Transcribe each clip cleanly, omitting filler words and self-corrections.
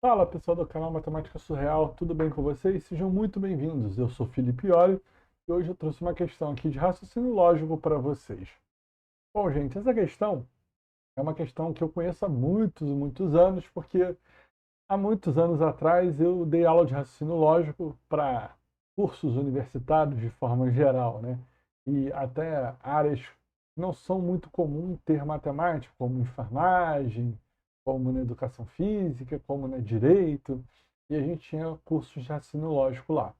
Fala pessoal do canal Matemática Surreal, tudo bem com vocês? Sejam muito bem-vindos. Eu sou Felipe Iori e hoje eu trouxe uma questão aqui de raciocínio lógico para vocês. Bom, gente, essa questão é uma questão que eu conheço há muitos e muitos anos, porque há muitos anos atrás eu dei aula de raciocínio lógico para cursos universitários de forma geral, né? E até áreas que não são muito comum ter matemática, como enfermagem, como na educação física, como na direito, e a gente tinha cursos de raciocínio lógico lá.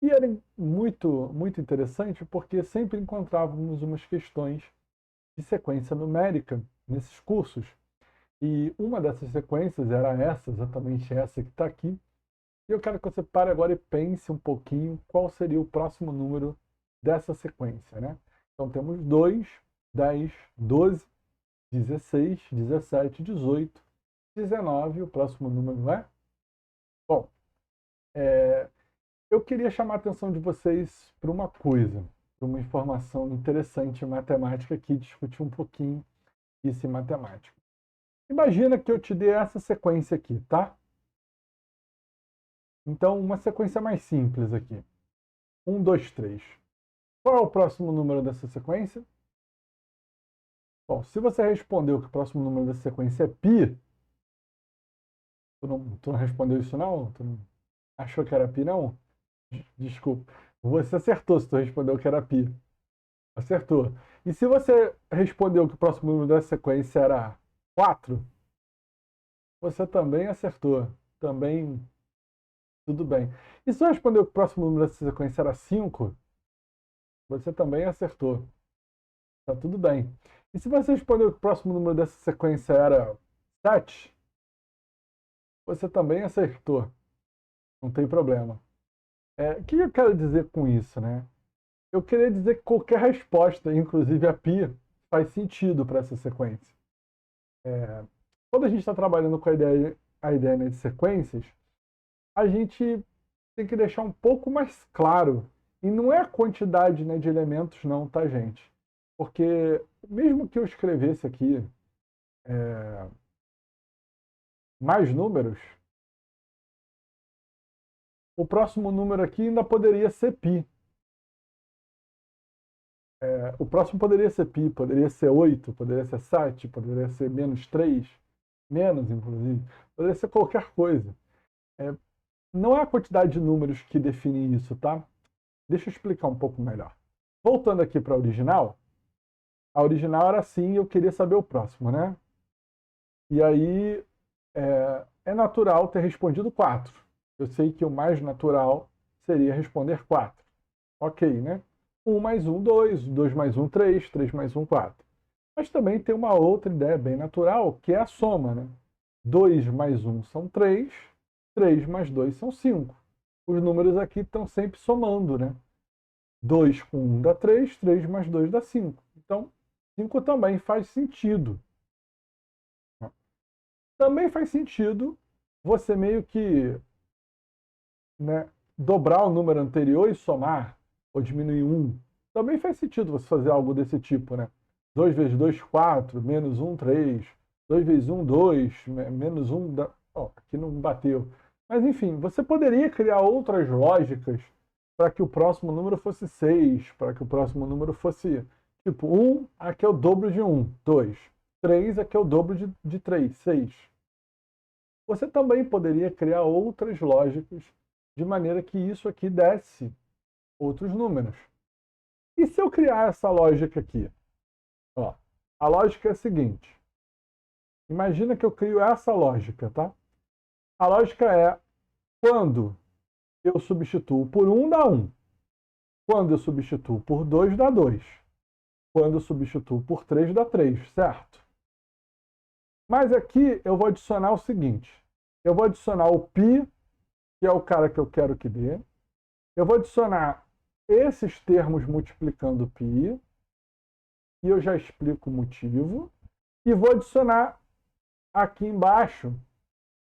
E era muito interessante porque sempre encontrávamos umas questões de sequência numérica nesses cursos. E uma dessas sequências era essa, exatamente essa que está aqui. E eu quero que você pare agora e pense um pouquinho qual seria o próximo número dessa sequência, né? Então temos 2, 10, 12, 16, 17, 18, 19. O próximo número é? Bom, eu queria chamar a atenção de vocês para uma coisa, para uma informação interessante em matemática aqui, discutir um pouquinho isso em matemática. Imagina que eu te dê essa sequência aqui, tá? Então, uma sequência mais simples aqui. 1, 2, 3. Qual é o próximo número dessa sequência? Bom, se você respondeu que o próximo número dessa sequência é π, tu não respondeu isso não? Tu não achou que era π, não? Desculpa. Você acertou se tu respondeu que era π. Acertou. E se você respondeu que o próximo número dessa sequência era 4, você também acertou. Também tudo bem. E se você respondeu que o próximo número dessa sequência era 5, você também acertou. Tá tudo bem. E se você respondeu que o próximo número dessa sequência era 7, você também acertou. Não tem problema. O que eu quero dizer com isso, né? Eu queria dizer que qualquer resposta, inclusive a π, faz sentido para essa sequência. Quando a gente está trabalhando com a ideia, né, de sequências, a gente tem que deixar um pouco mais claro. E não é a quantidade, né, de elementos, não, tá, gente? Porque mesmo que eu escrevesse aqui mais números, o próximo número aqui ainda poderia ser π. O próximo poderia ser π, poderia ser 8, poderia ser 7, poderia ser menos 3, menos, inclusive. Poderia ser qualquer coisa. Não é a quantidade de números que define isso, tá? Deixa eu explicar um pouco melhor. Voltando aqui para a original era assim e eu queria saber o próximo, né? E aí é natural ter respondido 4. Eu sei que o mais natural seria responder 4. Ok, né? 1 mais 1, 2, 2 mais 1, 3, 3 mais 1, 4. Mas também tem uma outra ideia bem natural, que é a soma, né? 2 mais 1 são 3, 3 mais 2 são 5. Os números aqui estão sempre somando, né? 2 com 1 dá 3, 3 mais 2 dá 5. Então, 5 também faz sentido. Também faz sentido você meio que, né, dobrar o número anterior e somar, ou diminuir 1. Também faz sentido você fazer algo desse tipo, né? 2 vezes 2, 4, menos 1, 3. 2 vezes 1, 2, menos 1, dá... oh, aqui não bateu. Mas enfim, você poderia criar outras lógicas para que o próximo número fosse 6, para que o próximo número fosse tipo 1, aqui é o dobro de 1, 2. 3, aqui é o dobro de 3, 6. Você também poderia criar outras lógicas de maneira que isso aqui desse outros números. E se eu criar essa lógica aqui? Ó, a lógica é a seguinte. Imagina que eu crio essa lógica, tá? A lógica é quando eu substituo por 1 dá 1. Quando eu substituo por 2 dá 2. Quando eu substituo por 3 dá 3, certo? Mas aqui eu vou adicionar o seguinte. Eu vou adicionar o π, que é o cara que eu quero que dê. Eu vou adicionar esses termos multiplicando π, e eu já explico o motivo. E vou adicionar aqui embaixo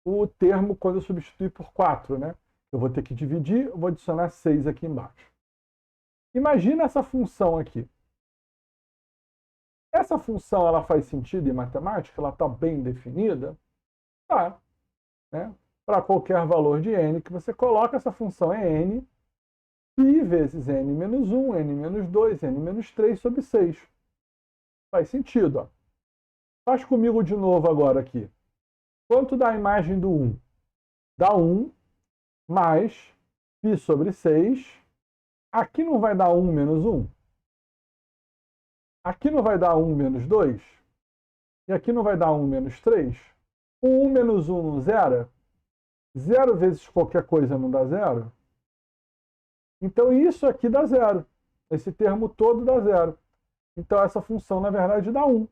o termo quando eu substituir por 4, né? Eu vou ter que dividir, eu vou adicionar 6 aqui embaixo. Imagina essa função aqui. Essa função ela faz sentido em matemática? Ela está bem definida? Tá. Né? para qualquer valor de n que você coloca, essa função é n, π vezes n menos 1, n menos 2, n menos 3 sobre 6. Faz sentido. Ó. Faz comigo de novo agora aqui. Quanto dá a imagem do 1? Dá 1 mais π sobre 6. Aqui não vai dar 1 menos 1? Aqui não vai dar 1 menos 2? E aqui não vai dar 1 menos 3? O 1 menos 1 não zera? 0 vezes qualquer coisa não dá 0? Então isso aqui dá 0. Esse termo todo dá 0. Então essa função, na verdade, dá 1.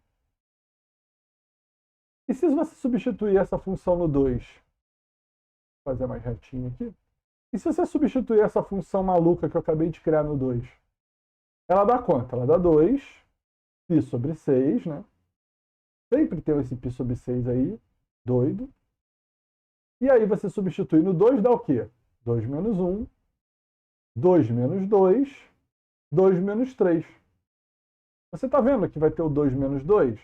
E se você substituir essa função no 2? Vou fazer mais retinho aqui. E se você substituir essa função maluca que eu acabei de criar no 2? Ela dá quanto? Ela dá 2, π sobre 6, né? Sempre tem esse π sobre 6 aí, doido. E aí você substitui no 2, dá o quê? 2 menos 1, 2 menos 2, 2 menos 3. Você está vendo que vai ter o 2 menos 2?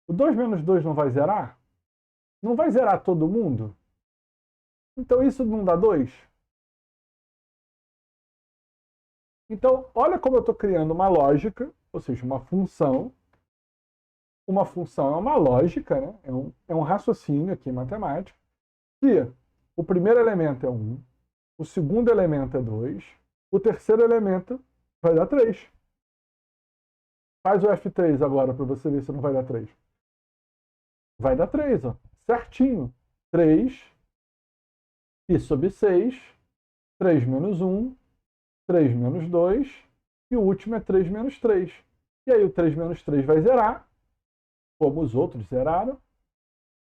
O 2 menos 2 não vai zerar? Não vai zerar todo mundo? Então isso não dá 2? Então, olha como eu estou criando uma lógica, ou seja, uma função. Uma função é uma lógica, né? É um raciocínio aqui em matemática, que o primeiro elemento é 1, o segundo elemento é 2, o terceiro elemento vai dar 3. Faz o F3 agora para você ver se não vai dar 3. Vai dar 3, ó. Certinho. 3, π sobre 6, 3 menos 1, 3 menos 2, e o último é 3 menos 3. E aí o 3 menos 3 vai zerar, como os outros zeraram.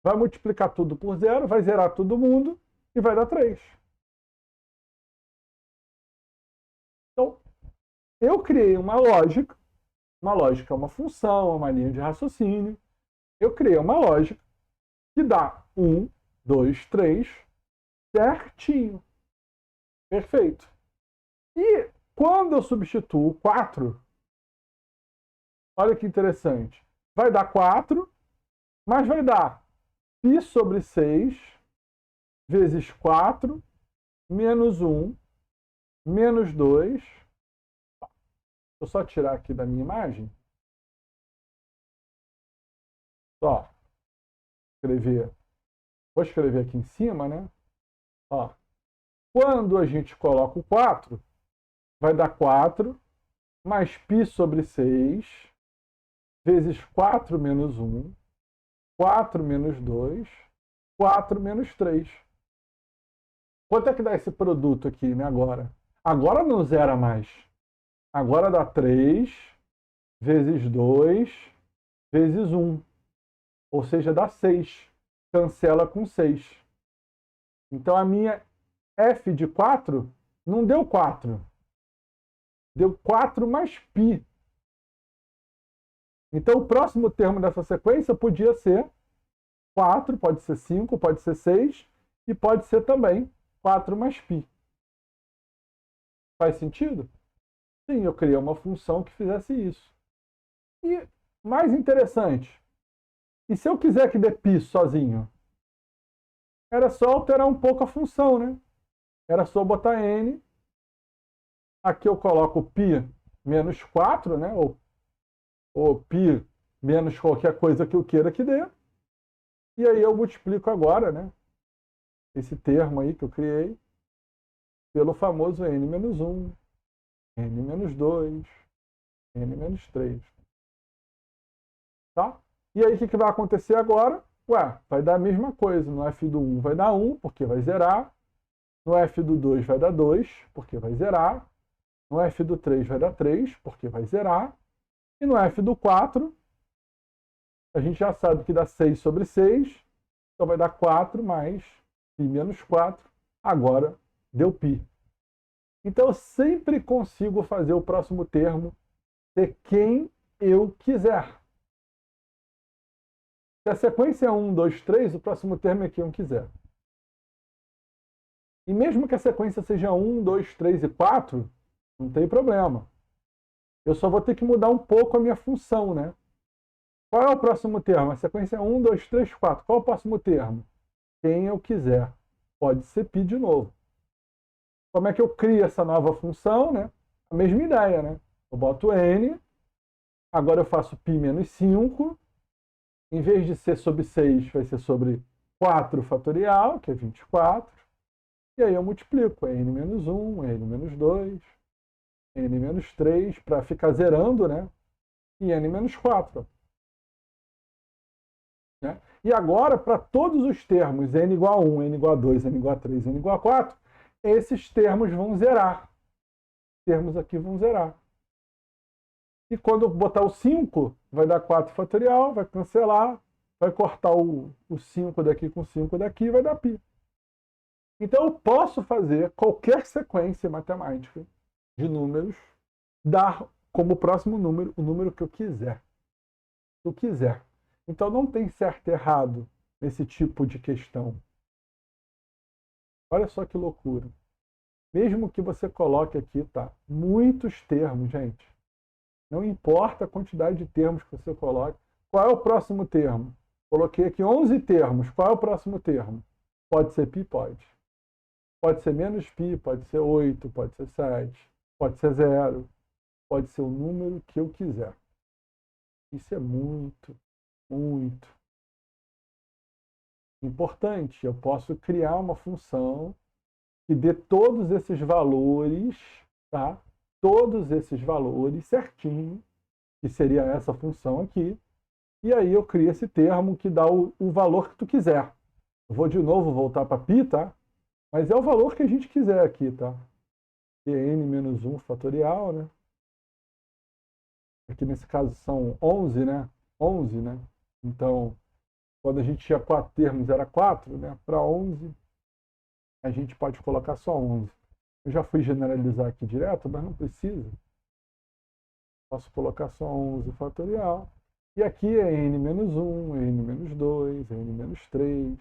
Vai multiplicar tudo por 0, vai zerar todo mundo e vai dar 3. Então, eu criei uma lógica. Uma lógica é uma função, uma linha de raciocínio. Eu criei uma lógica que dá 1, 2, 3, certinho. Perfeito. E quando eu substituo 4, olha que interessante. Vai dar 4, mas vai dar π sobre 6 vezes 4 menos 1 menos 2. Vou só tirar aqui da minha imagem. Ó, vou escrever aqui em cima, né? Ó, quando a gente coloca o 4, vai dar 4 mais π sobre 6 vezes 4 menos 1, 4 menos 2, 4 menos 3. Quanto é que dá esse produto aqui, né, agora? Agora não zera mais. Agora dá 3 vezes 2 vezes 1. Ou seja, dá 6. Cancela com 6. Então a minha f de 4 não deu 4. Deu 4 mais π. Então o próximo termo dessa sequência podia ser 4, pode ser 5, pode ser 6 e pode ser também 4 mais π. Faz sentido? Sim, eu criei uma função que fizesse isso. E mais interessante, e se eu quiser que dê π sozinho? Era só alterar um pouco a função, né? Era só botar n. Aqui eu coloco π menos 4, né? Ou π menos qualquer coisa que eu queira que dê. E aí eu multiplico agora, né? Esse termo aí que eu criei pelo famoso n menos 1, n menos 2, n menos 3. Tá? E aí o que vai acontecer agora? Ué, vai dar a mesma coisa. No f do 1 vai dar 1, porque vai zerar. No f do 2 vai dar 2, porque vai zerar. No f do 3 vai dar 3, porque vai zerar. E no f do 4, a gente já sabe que dá 6 sobre 6. Então vai dar 4 mais π menos 4. Agora deu π. Então eu sempre consigo fazer o próximo termo ser quem eu quiser. Se a sequência é 1, 2, 3, o próximo termo é quem eu quiser. E mesmo que a sequência seja 1, 2, 3 e 4, não tem problema. Eu só vou ter que mudar um pouco a minha função, né? Qual é o próximo termo? A sequência é 1, 2, 3, 4. Qual é o próximo termo? Quem eu quiser. pode ser π de novo. Como é que eu crio essa nova função, né? A mesma ideia, né? Eu boto n, agora eu faço π menos 5, em vez de ser sobre 6, vai ser sobre 4 fatorial, que é 24, e aí eu multiplico n menos 1, n menos 2, n menos 3, para ficar zerando, né? E n menos 4. Né? E agora, para todos os termos n igual a 1, n igual a 2, n igual a 3, n igual a 4, esses termos vão zerar. Os termos aqui vão zerar. E quando eu botar o 5, vai dar 4 fatorial, vai cancelar, vai cortar o 5 daqui com 5 daqui e vai dar π. Então eu posso fazer qualquer sequência matemática de números, dar como próximo número o número que eu quiser. Se eu quiser. Então não tem certo e errado nesse tipo de questão. Olha só que loucura. Mesmo que você coloque aqui, tá? Muitos termos, gente. Não importa a quantidade de termos que você coloque. Qual é o próximo termo? Coloquei aqui 11 termos. Qual é o próximo termo? Pode ser π? Pode. Pode ser menos π, pode ser 8, pode ser 7, pode ser 0. Pode ser o número que eu quiser. Isso é muito, muito importante. Eu posso criar uma função que dê todos esses valores, tá? Todos esses valores certinho, que seria essa função aqui, e aí eu crio esse termo que dá o valor que tu quiser. Eu vou de novo voltar para π, tá? Mas é o valor que a gente quiser aqui, tá? Que é n menos 1 fatorial, né? Aqui nesse caso são 11, né? 11, né? Então, quando a gente tinha 4 termos era 4, né? Para 11, a gente pode colocar só 11. Eu já fui generalizar aqui direto, mas não precisa. Posso colocar só 11 fatorial. E aqui é n menos 1, n menos 2, n menos 3,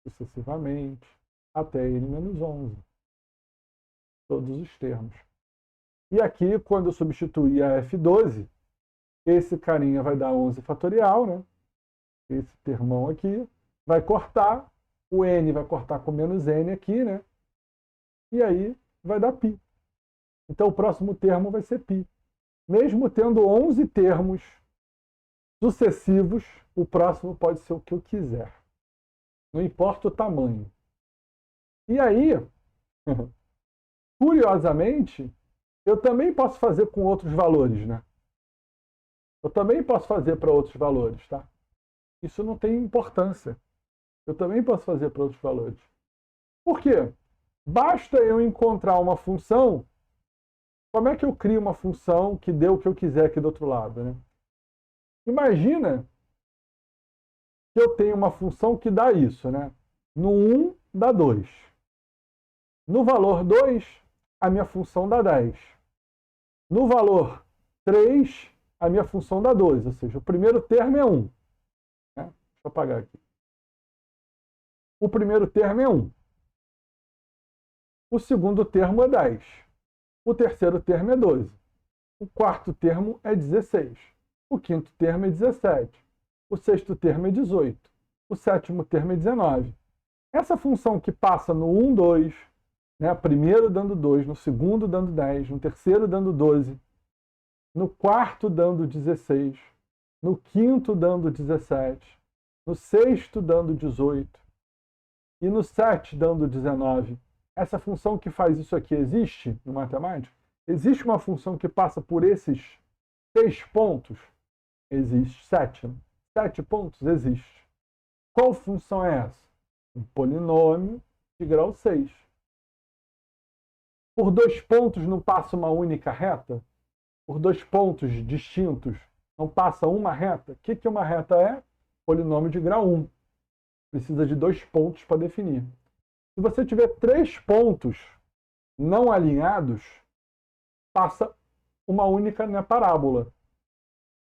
sucessivamente, até n menos 11. Todos os termos. E aqui, quando eu substituir a F12, esse carinha vai dar 11 fatorial, né? Esse termão aqui vai cortar, o n vai cortar com menos n aqui, né? E aí vai dar π. Então o próximo termo vai ser π. Mesmo tendo 11 termos sucessivos, o próximo pode ser o que eu quiser. Não importa o tamanho. E aí, curiosamente, eu também posso fazer com outros valores, né? Eu também posso fazer para outros valores, tá? Isso não tem importância. Eu também posso fazer para outros valores. Por quê? Basta eu encontrar uma função. Como é que eu crio uma função que dê o que eu quiser aqui do outro lado, né? Imagina que eu tenho uma função que dá isso, né? No 1 dá 2. No valor 2, a minha função dá 10. No valor 3, a minha função dá 12. Ou seja, o primeiro termo é 1. Né? Deixa eu apagar aqui. O primeiro termo é 1. O segundo termo é 10. O terceiro termo é 12. O quarto termo é 16. O quinto termo é 17. O sexto termo é 18. O sétimo termo é 19. Essa função que passa no 1, 2, né, primeiro dando 2, no segundo dando 10, no terceiro dando 12, no quarto dando 16, no quinto dando 17, no sexto dando 18 e no 7 dando 19. Essa função que faz isso aqui existe no matemática? Existe uma função que passa por esses 6 pontos? Existe. 7. 7 pontos? Existe. Qual função é essa? Um polinômio de grau 6. Por 2 pontos não passa uma única reta? Por 2 pontos distintos não passa uma reta? O que uma reta é? Polinômio de grau 1. Precisa de 2 pontos para definir. Se você tiver 3 pontos não alinhados, passa uma única parábola,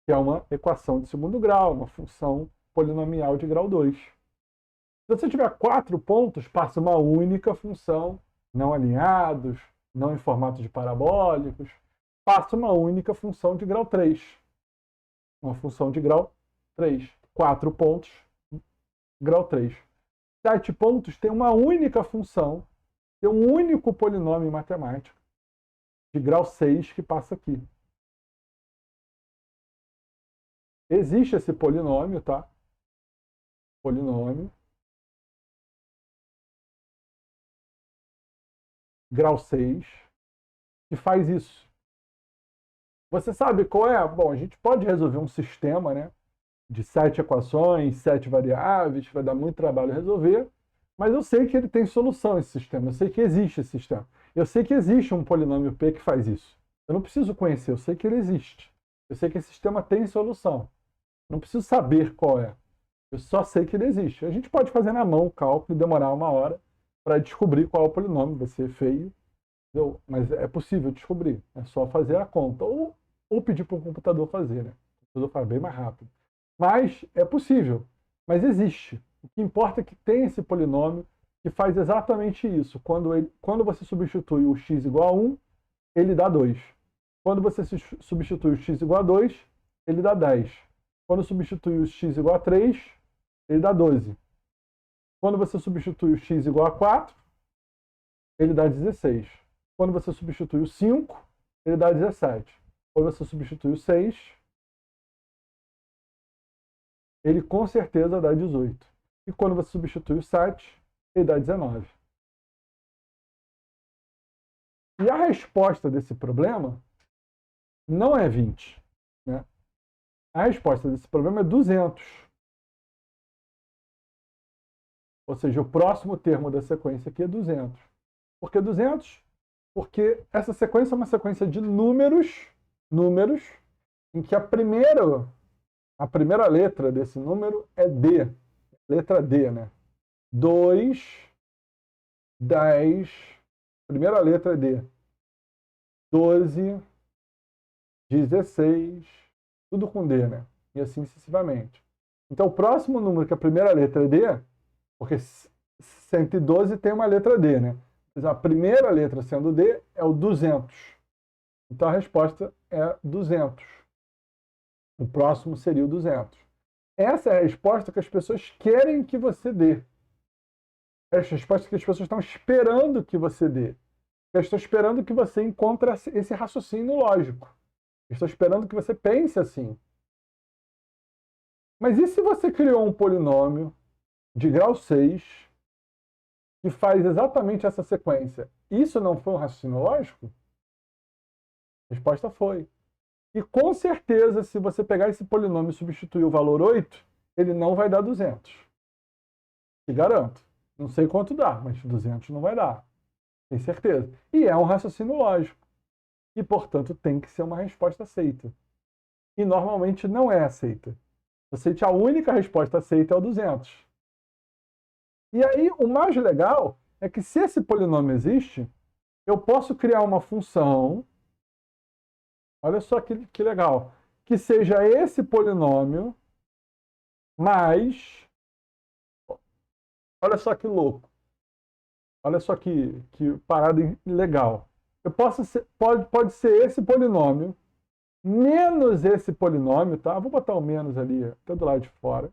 que é uma equação de segundo grau, uma função polinomial de grau 2. Se você tiver 4 pontos, passa uma única função, não alinhados, não em formato de parabólicos, passa uma única função de grau 3. Uma função de grau 3. 4 pontos, grau 3. 7 pontos tem uma única função, tem um único polinômio matemático de grau 6 que passa aqui. Existe esse polinômio, tá? Polinômio. Grau 6, que faz isso. Você sabe qual é? Bom, a gente pode resolver um sistema, né? De 7 equações, 7 variáveis, vai dar muito trabalho resolver, mas eu sei que ele tem solução, esse sistema. Eu sei que existe esse sistema. Eu sei que existe um polinômio P que faz isso. Eu não preciso conhecer, eu sei que ele existe. Eu sei que esse sistema tem solução. Eu não preciso saber qual é. Eu só sei que ele existe. A gente pode fazer na mão o cálculo e demorar 1 hora para descobrir qual é o polinômio. Vai ser feio, entendeu? Mas é possível descobrir. É só fazer a conta. Ou pedir para o computador fazer, né? O computador faz bem mais rápido. Mas é possível. Mas existe. O que importa é que tem esse polinômio que faz exatamente isso. Quando você substitui o x igual a 1, ele dá 2. Quando você substitui o x igual a 2, ele dá 10. Quando substitui o x igual a 3, ele dá 12. Quando você substitui o x igual a 4, ele dá 16. Quando você substitui o 5, ele dá 17. Quando você substitui o 6, ele com certeza dá 18. E quando você substitui o 7, ele dá 19. E a resposta desse problema não é 20. Né? A resposta desse problema é 200. Ou seja, o próximo termo da sequência aqui é 200. Por que 200? Porque essa sequência é uma sequência de números, em que a primeira letra desse número é D. Letra D, né? 2, 10, primeira letra é D. 12, 16, tudo com D, né? E assim sucessivamente. Então, o próximo número que a primeira letra é D, porque 112 tem uma letra D, né? Mas a primeira letra sendo D é o 200. Então, a resposta é 200. O próximo seria o 200. Essa é a resposta que as pessoas querem que você dê. Essa é a resposta que as pessoas estão esperando que você dê. Elas estão esperando que você encontre esse raciocínio lógico. Estou esperando que você pense assim. Mas e se você criou um polinômio de grau 6 que faz exatamente essa sequência? Isso não foi um raciocínio lógico? A resposta foi. E com certeza, se você pegar esse polinômio e substituir o valor 8, ele não vai dar 200. Te garanto. Não sei quanto dá, mas 200 não vai dar. Tem certeza. E é um raciocínio lógico. E, portanto, tem que ser uma resposta aceita. E normalmente não é aceita. A única resposta aceita é o 200. E aí, o mais legal é que se esse polinômio existe, eu posso criar uma função, olha só que legal, que seja esse polinômio mais, olha só que louco, olha só que parada legal. Pode ser esse polinômio menos esse polinômio, tá? Vou botar o menos ali, até do lado de fora.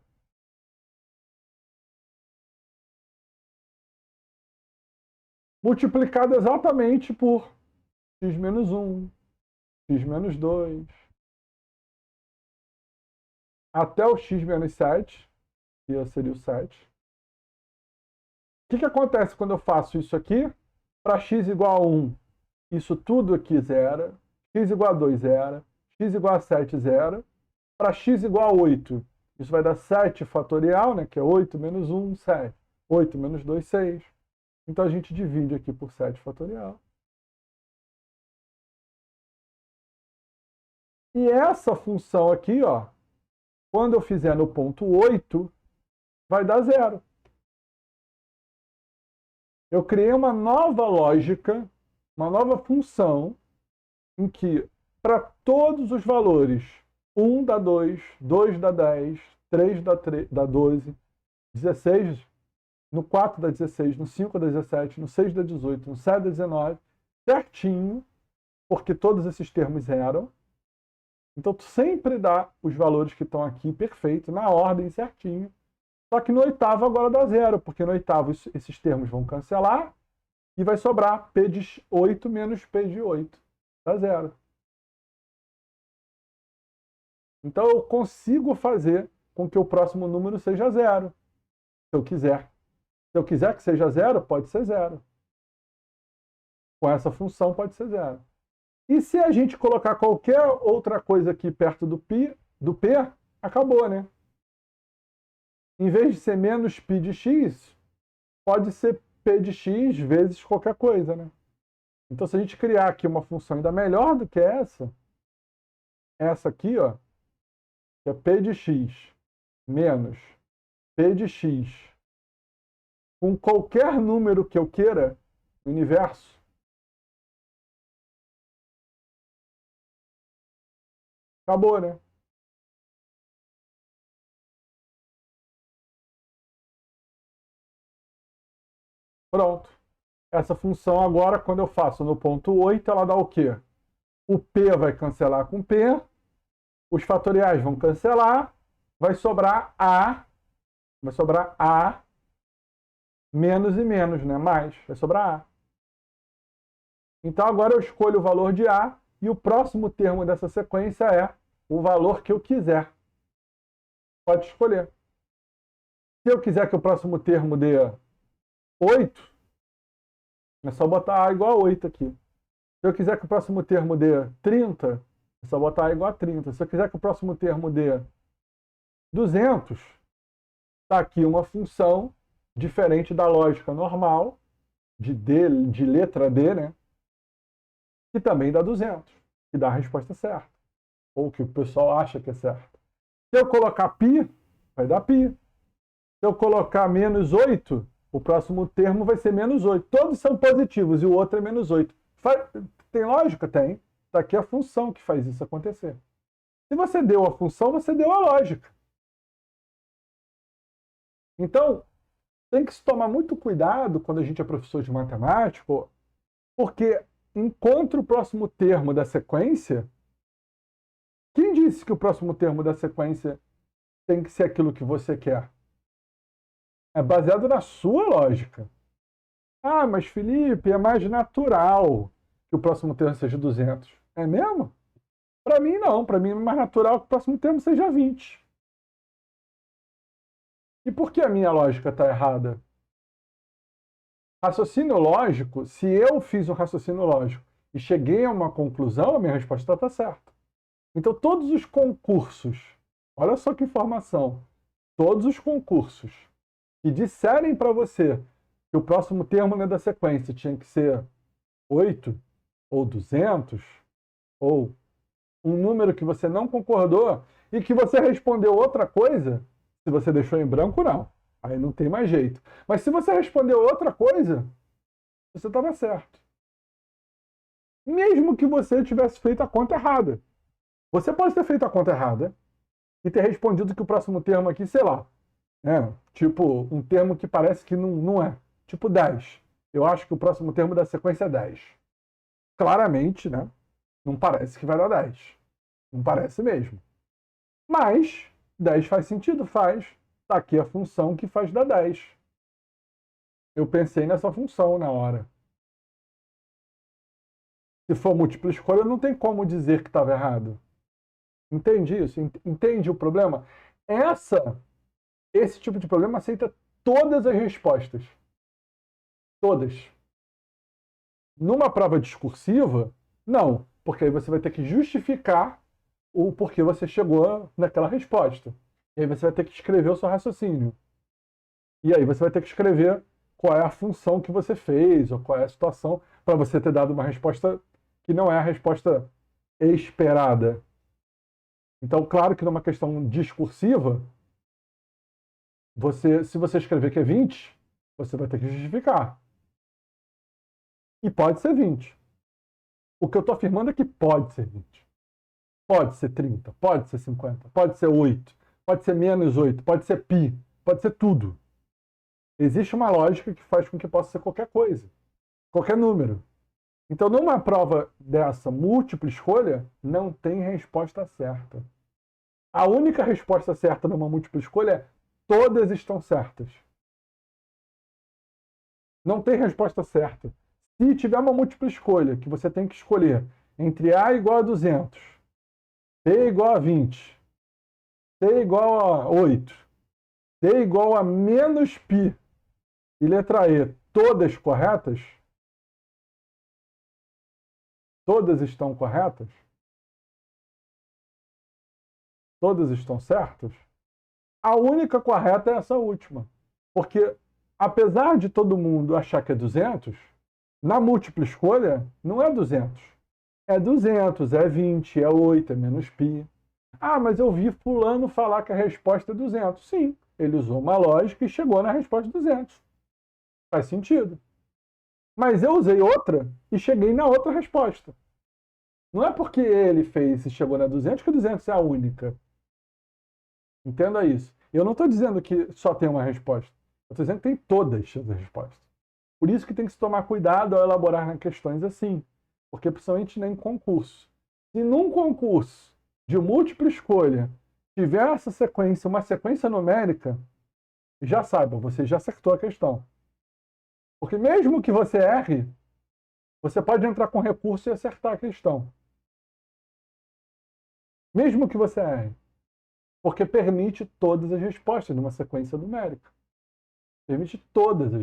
Multiplicado exatamente por x menos 1, x menos 2, até o x menos 7, que seria o 7. O que acontece quando eu faço isso aqui? Para x igual a 1, isso tudo aqui zera. X igual a 2, zera. X igual a 7, zera. Para x igual a 8, isso vai dar 7 fatorial, né, que é 8 menos 1, 7. 8 menos 2, 6. Então a gente divide aqui por 7 fatorial. E essa função aqui, ó, quando eu fizer no ponto 8, vai dar 0. Eu criei uma nova lógica, uma nova função, em que para todos os valores 1 dá 2, 2 dá 10, 3 dá 12, 16, no 4 dá 16, no 5 dá 17, no 6 dá 18, no 7 dá 19, certinho, porque todos esses termos zeram. Então, tu sempre dá os valores que estão aqui perfeito, na ordem certinho. Só que no oitavo agora dá zero, porque no oitavo esses termos vão cancelar e vai sobrar P de 8 menos P de 8. Dá zero. Então eu consigo fazer com que o próximo número seja zero, se eu quiser. Se eu quiser que seja zero, pode ser zero. Com essa função pode ser zero. E se a gente colocar qualquer outra coisa aqui perto do P, acabou, né? Em vez de ser menos π de x, pode ser P de x vezes qualquer coisa, né? Então, se a gente criar aqui uma função ainda melhor do que essa aqui, ó, que é P de x menos P de x com qualquer número que eu queira no universo, acabou, né? Pronto. Essa função agora, quando eu faço no ponto 8, ela dá o quê? O P vai cancelar com P, os fatoriais vão cancelar, vai sobrar A menos e menos, né? Mais, vai sobrar A. Então agora eu escolho o valor de A e o próximo termo dessa sequência é o valor que eu quiser. Pode escolher. Se eu quiser que o próximo termo dê 8, é só botar A igual a 8 aqui. Se eu quiser que o próximo termo dê 30, é só botar A igual a 30. Se eu quiser que o próximo termo dê 200, está aqui uma função diferente da lógica normal, de letra D, né? Que também dá 200, que dá a resposta certa. Ou que o pessoal acha que é certa. Se eu colocar π, vai dar π. Se eu colocar menos 8, o próximo termo vai ser menos 8. Todos são positivos e o outro é menos 8. Tem lógica? Tem. Está aqui a função que faz isso acontecer. Se você deu a função, você deu a lógica. Então, tem que se tomar muito cuidado quando a gente é professor de matemática, porque encontra o próximo termo da sequência. Quem disse que o próximo termo da sequência tem que ser aquilo que você quer? É baseado na sua lógica. Ah, mas Felipe, é mais natural que o próximo termo seja 200. É mesmo? Para mim, não. Para mim é mais natural que o próximo termo seja 20. E por que a minha lógica está errada? Raciocínio lógico, se eu fiz um raciocínio lógico e cheguei a uma conclusão, a minha resposta está certa. Então, todos os concursos, olha só que informação, todos os concursos que disserem para você que o próximo termo da sequência tinha que ser 8 ou 200, ou um número que você não concordou e que você respondeu outra coisa, se você deixou em branco, não. Aí não tem mais jeito. Mas se você respondeu outra coisa, você estava certo. Mesmo que você tivesse feito a conta errada. Você pode ter feito a conta errada e ter respondido que o próximo termo aqui, sei lá, tipo um termo que parece que não é. Tipo 10. Eu acho que o próximo termo da sequência é 10. Claramente, né? Não parece que vai dar 10. Não parece mesmo. Mas 10 faz sentido? Faz. Está aqui a função que faz dar 10. Eu pensei nessa função na hora. Se for múltipla escolha, não tem como dizer que estava errado. Entende isso? Entende o problema? Esse tipo de problema aceita todas as respostas. Todas. Numa prova discursiva, não. Porque aí você vai ter que justificar o porquê você chegou naquela resposta. E aí você vai ter que escrever o seu raciocínio. E aí você vai ter que escrever qual é a função que você fez, ou qual é a situação, para você ter dado uma resposta que não é a resposta esperada. Então, claro que numa questão discursiva, se você escrever que é 20, você vai ter que justificar. E pode ser 20. O que eu estou afirmando é que pode ser 20. Pode ser 30, pode ser 50, pode ser 8, pode ser menos 8, pode ser π, pode ser tudo. Existe uma lógica que faz com que possa ser qualquer coisa, qualquer número. Então, numa prova dessa múltipla escolha, não tem resposta certa. A única resposta certa numa múltipla escolha é todas estão certas. Não tem resposta certa. Se tiver uma múltipla escolha, que você tem que escolher entre A igual a 200, B igual a 20, C igual a 8, D igual a menos π e letra E, todas corretas? Todas estão corretas? Todas estão certas? A única correta é essa última. Porque, apesar de todo mundo achar que é 200, na múltipla escolha, não é 200. É 200, é 20, é 8, é menos π. Ah, mas eu vi fulano falar que a resposta é 200. Sim, ele usou uma lógica e chegou na resposta 200. Faz sentido. Mas eu usei outra e cheguei na outra resposta. Não é porque ele fez e chegou na 200 que a 200 é a única. Entenda isso. Eu não estou dizendo que só tem uma resposta. Eu estou dizendo que tem todas as respostas. Por isso que tem que se tomar cuidado ao elaborar questões assim. Porque principalmente em concurso. Se num concurso de múltipla escolha tiver essa sequência, uma sequência numérica, já saiba, você já acertou a questão. Porque mesmo que você erre, você pode entrar com recurso e acertar a questão. Mesmo que você erre. Porque permite todas as respostas numa sequência numérica. Permite todas as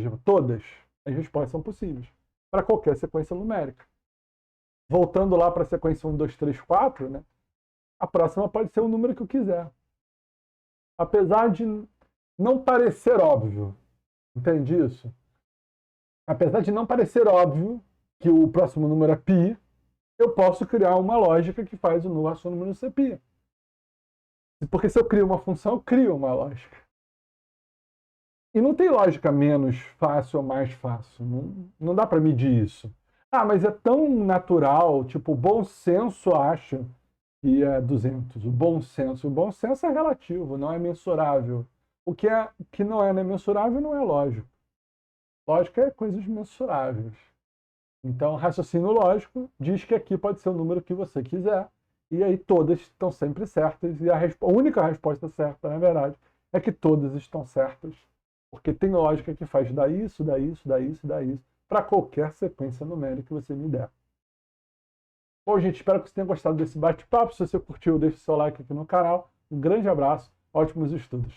respostas são possíveis para qualquer sequência numérica. Voltando lá para a sequência 1, 2, 3, 4, né? A próxima pode ser o número que eu quiser. Apesar de não parecer óbvio. Entende isso? Apesar de não parecer óbvio que o próximo número é π, eu posso criar uma lógica que faz o nosso número ser π. Porque se eu crio uma função, eu crio uma lógica. E não tem lógica menos fácil ou mais fácil. Não dá para medir isso. Ah, mas é tão natural, tipo, o bom senso acha que é 200. O bom senso é relativo, não é mensurável. O que não é mensurável não é lógico. Lógica é coisas mensuráveis. Então, raciocínio lógico diz que aqui pode ser o número que você quiser, e aí todas estão sempre certas, e a única resposta certa, na verdade, é que todas estão certas, porque tem lógica que faz dar isso, dar isso, dar isso, dar isso, para qualquer sequência numérica que você me der. Bom, gente, espero que você tenha gostado desse bate-papo. Se você curtiu, deixe seu like aqui no canal. Um grande abraço, ótimos estudos!